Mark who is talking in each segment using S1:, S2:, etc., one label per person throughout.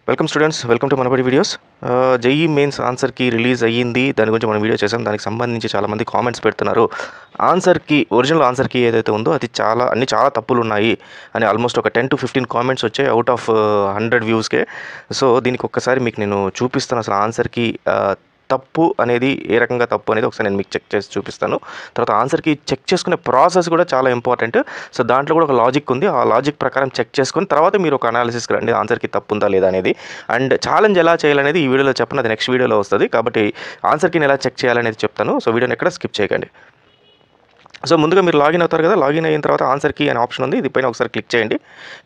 S1: Welcome students, welcome to Manabadi videos. JEE mains ఆన్సర్కి release అయ్యింది. దాని గురించి మనం వీడియో చేసాం. దానికి సంబంధించి చాలామంది కామెంట్స్ పెడుతున్నారు. ఒరిజినల్ ఆన్సర్కి ఏదైతే ఉందో అది చాలా తప్పులు ఉన్నాయి అని ఆల్మోస్ట్ ఒక 10 to 15 కామెంట్స్ వచ్చాయి అవుట్ ఆఫ్ 100 వ్యూస్కే. సో దీనికి ఒక్కసారి మీకు నేను చూపిస్తాను. అసలు ఆన్సర్కి తప్పు అనేది ఏ రకంగా తప్పు అనేది ఒకసారి నేను మీకు చెక్ చేసి చూపిస్తాను. తర్వాత ఆన్సర్కి చెక్ చేసుకునే ప్రాసెస్ కూడా చాలా ఇంపార్టెంట్. సో దాంట్లో కూడా ఒక లాజిక్ ఉంది. ఆ లాజిక్ ప్రకారం చెక్ చేసుకుని తర్వాత మీరు ఒక అనాలిసిస్కి రండి, ఆన్సర్కి తప్పు ఉందా లేదా అనేది. అండ్ ఛాలెంజ్ ఎలా చేయాలనేది ఈ వీడియోలో చెప్పను, అది నెక్స్ట్ వీడియోలో వస్తుంది. కాబట్టి ఆన్సర్కి ఎలా చెక్ చేయాలనేది చెప్తాను. సో వీడియోని ఎక్కడ స్కిప్ చేయకండి. సో ముందుగా మీరు లాగిన్ అవుతారు కదా, లాగిన్ అయిన తర్వాత ఆన్సర్ కీ అనే ఆప్షన్ ఉంది. దీనిపైన ఒకసారి క్లిక్ చేయండి.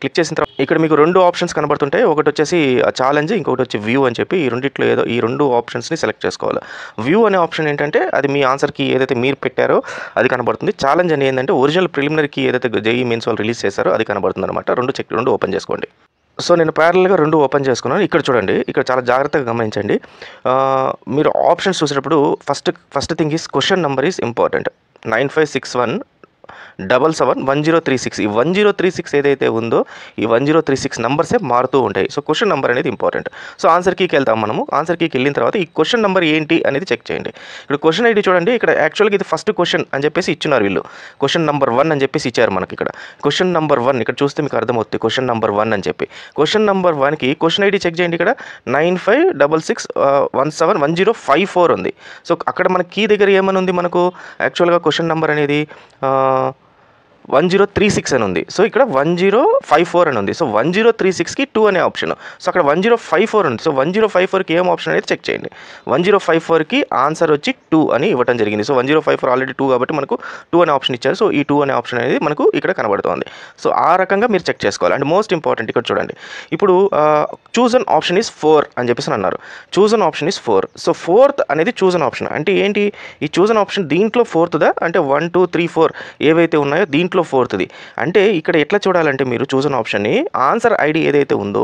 S1: క్లిక్ చేసిన తర్వాత ఇక్కడ మీకు 2 ఆప్షన్స్ కనబడుతుంటాయి. ఒకటి వచ్చేసి ఛాలెంజ్, ఇంకొకటి వచ్చి వ్యూ అని చెప్పి. ఈ రెండిట్లో ఏదో ఈ 2 ఆప్షన్స్ని సెలెక్ట్ చేసుకోవాలి. వ్యూ అనే ఆప్షన్ ఏంటంటే అది మీ ఆన్సర్కి ఏదైతే మీరు పెట్టారో అది కనబడుతుంది. ఛాలెంజ్ అని ఏంటంటే ఒరిజినల్ ప్రిలిమినరీకి ఏదైతే జేఈ మెయిన్స్ వాళ్ళు రిలీజ్ చేశారో అది కనబడుతుంది అనమాట. రెండు ఓపెన్ చేసుకోండి. సో నేను ప్యారల్గా 2 ఓపెన్ చేసుకున్నాను. ఇక్కడ చూడండి, ఇక్కడ చాలా జాగ్రత్తగా గమనించండి. మీరు ఆప్షన్స్ చూసేటప్పుడు first thing is question number is important. 9561771036. ఈ 1036 ఏదైతే ఉందో ఈ 1036 నంబర్సే మారుతూ ఉంటాయి. సో క్వశ్చన్ నెంబర్ అనేది ఇంపార్టెంట్. సో ఆన్సర్ కీకి వెళ్తాం మనము. ఆన్సర్ కీకి వెళ్ళిన తర్వాత ఈ క్వశ్చన్ నెంబర్ ఏంటి అనేది చెక్ చేయండి. ఇక్కడ క్వశ్చన్ ఐడి చూడండి. ఇక్కడ యాక్చువల్గా ఇది ఫస్ట్ క్వశ్చన్ అని చెప్పేసి ఇచ్చినారు వీళ్ళు. క్వశ్చన్ నెంబర్ 1 అని చెప్పేసి ఇచ్చారు మనకి. ఇక్కడ క్వశ్చన్ నెంబర్ 1 ఇక్కడ చూస్తే మీకు అర్థమవుతుంది. క్వశ్చన్ నెంబర్ 1 అని చెప్పి క్వశ్చన్ నెంబర్ 1కి క్వశ్చన్ ఐడి చెక్ చేయండి. ఇక్కడ 9566171054 ఉంది. సో అక్కడ మన కీ దగ్గర ఏమని ఉంది మనకు, యాక్చువల్గా క్వశ్చన్ నెంబర్ అనేది 1036 అని ఉంది. సో ఇక్కడ 1054 అని ఉంది. సో 1036కి 2 అనే ఆప్షన్. సో అక్కడ 1054 ఉంది. సో 1054కి ఏం ఆప్షన్ అనేది చెక్ చేయండి. 1054కి ఆన్సర్ వచ్చి 2 అని ఇవ్వడం జరిగింది. సో 1054 ఆల్రెడీ 2 కాబట్టి మనకు 2 అనే ఆప్షన్ ఇచ్చారు. సో ఈ 2 అనే ఆప్షన్ అనేది మనకు ఇక్కడ కనబడుతుంది. సో ఆ రకంగా మీరు చెక్ చేసుకోవాలి. అండ్ మోస్ట్ ఇంపార్టెంట్ ఇక్కడ చూడండి, ఇప్పుడు చూజ్ అన్ ఆప్షన్ ఈజ్ 4 అని చెప్పేసి అన్నారు. Choose an option is 4. So 4th అనేది చూజ్ అన్ ఆప్షన్ అంటే ఏంటి? ఈ చూజ్ అన్ ఆప్షన్ దీంట్లో 4th అంటే 1 2 3 4 ఏవైతే ఉన్నాయో దీంట్లో 4th అంటే ఇక్కడ ఎట్లా చూడాలంటే మీరు చూసిన ఆప్షన్ని ఆన్సర్ ఐడి ఏదైతే ఉందో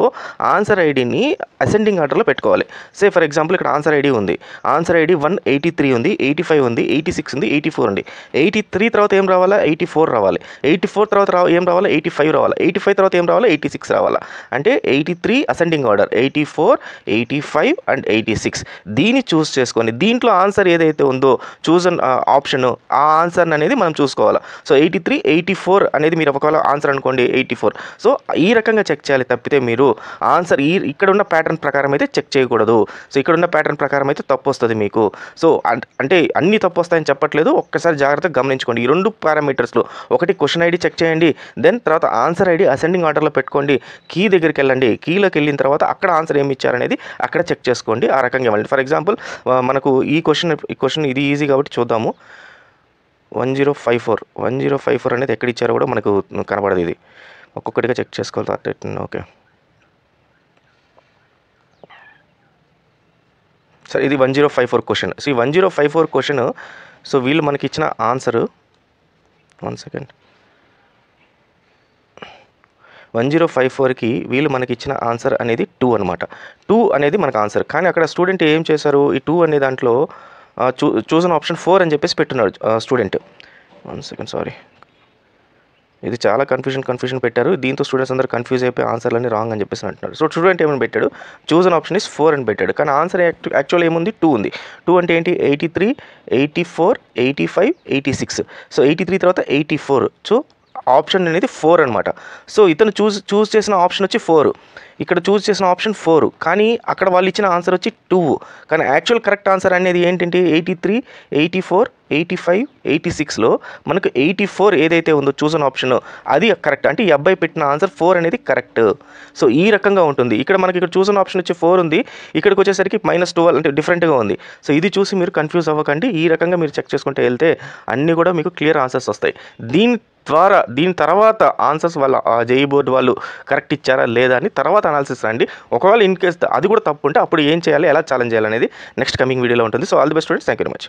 S1: ఆన్సర్ ఐడిని అసెండింగ్ ఆర్డర్లో పెట్టుకోవాలి. సే ఫర్ ఎగ్జాంపుల్ ఇక్కడ ఆన్సర్ ఐడి ఉంది. ఆన్సర్ ఐడి 183 ఉంది, 85 ఉంది, 86 ఉంది, 84 ఉంది. 83 తర్వాత ఏం రావాలా? 84 రావాలి. 84 తర్వాత ఏం రావాలా? 85 రావాలా. 85 తర్వాత ఏం రావాలా? 86 రావాలా. అంటే 83 అసెండింగ్ ఆర్డర్, 84 85 అండ్ 86 దీన్ని చూస్ చేసుకొని దీంట్లో ఆన్సర్ ఏదైతే ఉందో చూస్ ఆప్షన్ ఆ ఆన్సర్ అనేది మనం చూసుకోవాలి. సో 83 84 అనేది మీరు ఒకవేళ ఆన్సర్ అనుకోండి 84. సో ఈ రకంగా చెక్ చేయాలి. తప్పితే మీరు ఆన్సర్ ఇక్కడ ఉన్న ప్యాటర్న్ ప్రకారం అయితే చెక్ చేయకూడదు. సో ఇక్కడ ఉన్న ప్యాటర్న్ ప్రకారం అయితే తప్పు వస్తుంది మీకు. సో అంటే అన్ని తప్పు వస్తాయని చెప్పట్లేదు, ఒక్కసారి జాగ్రత్తగా గమనించుకోండి. ఈ 2 పారామీటర్స్లో ఒకటి క్వశ్చన్ ఐడి చెక్ చేయండి, దెన్ తర్వాత ఆన్సర్ ఐడి అసెండింగ్ ఆర్డర్లో పెట్టుకోండి. కీ దగ్గరికి వెళ్ళండి. కీలోకి వెళ్ళిన తర్వాత అక్కడ ఆన్సర్ ఏమి ఇచ్చారనేది అక్కడ చెక్ చేసుకోండి. ఆ రకంగా ఇవ్వండి. ఫర్ ఎగ్జాంపుల్ మనకు ఈ క్వశ్చన్ ఇది ఈజీ కాబట్టి చూద్దాము. 1054 అనేది ఎక్కడ ఇచ్చారో కూడా మనకు కనబడదు. ఇది ఒక్కొక్కటిగా చెక్ చేసుకోవాలి. ఓకే సరే, ఇది 1054 క్వశ్చన్. సో ఈ 1054 క్వశ్చన్, సో వీళ్ళు మనకి ఇచ్చిన ఆన్సరు 1 సెకండ్ 1054కి వీళ్ళు మనకి ఇచ్చిన ఆన్సర్ అనేది 2 అనమాట. 2 అనేది మనకు ఆన్సర్. కానీ అక్కడ స్టూడెంట్ ఏం చేశారు, ఈ 2 అనే దాంట్లో చూసిన ఆప్షన్ 4 అని చెప్పేసి పెట్టున్నాడు స్టూడెంట్. 1 సెకండ్ సారీ, ఇది చాలా కన్ఫ్యూజన్ పెట్టారు. దీంతో స్టూడెంట్స్ అందరూ కన్ఫ్యూజ్ అయిపోయి ఆన్సర్లన్నీ రాంగ్ అని చెప్పేసి అంటున్నారు. సో స్టూడెంట్ ఏమని పెట్టాడు, చూసిన ఆప్షన్ ఈజ్ 4 అని పెట్టాడు. కానీ ఆన్సర్ యాక్చువల్ ఏముంది, 2 ఉంది. 2 అంటే ఏంటి? 83 84 85 86. సో 83 తర్వాత 84. సో ఆప్షన్ అనేది 4 అనమాట. సో ఇతను చూస్ చేసిన ఆప్షన్ వచ్చి 4, ఇక్కడ చూస్ చేసిన ఆప్షన్ 4, కానీ అక్కడ వాళ్ళు ఇచ్చిన ఆన్సర్ వచ్చి 2. కానీ యాక్చువల్ కరెక్ట్ ఆన్సర్ అనేది ఏంటంటే 83 84 85 86లో మనకు 84 ఏదైతే ఉందో చూసిన ఆప్షన్ అది కరెక్ట్. అంటే ఈ అబ్బాయి పెట్టిన ఆన్సర్ 4 అనేది కరెక్ట్. సో ఈ రకంగా ఉంటుంది. ఇక్కడ మనకి ఇక్కడ చూసిన ఆప్షన్ వచ్చి 4 ఉంది, ఇక్కడికి వచ్చేసరికి -12 అంటే డిఫరెంట్గా ఉంది. సో ఇది చూసి మీరు కన్ఫ్యూజ్ అవ్వకండి. ఈ రకంగా మీరు చెక్ చేసుకుంటే వెళ్తే అన్నీ కూడా మీకు క్లియర్ ఆన్సర్స్ వస్తాయి. దీని తర్వాత ఆన్సర్స్ వాళ్ళ జేఈ బోర్డు వాళ్ళు కరెక్ట్ ఇచ్చారా లేదా అని తర్వాత అనాలిసిస్ రండి. ఒకవేళ ఇన్ కేస్ అది కూడా తప్పు ఉంటే అప్పుడు ఏం చేయాలి, ఎలా ఛాలెంజ్ చేయాలనేది నెక్స్ట్ కమింగ్ వీడియోలో ఉంటుంది. So all the best students, thank you very much.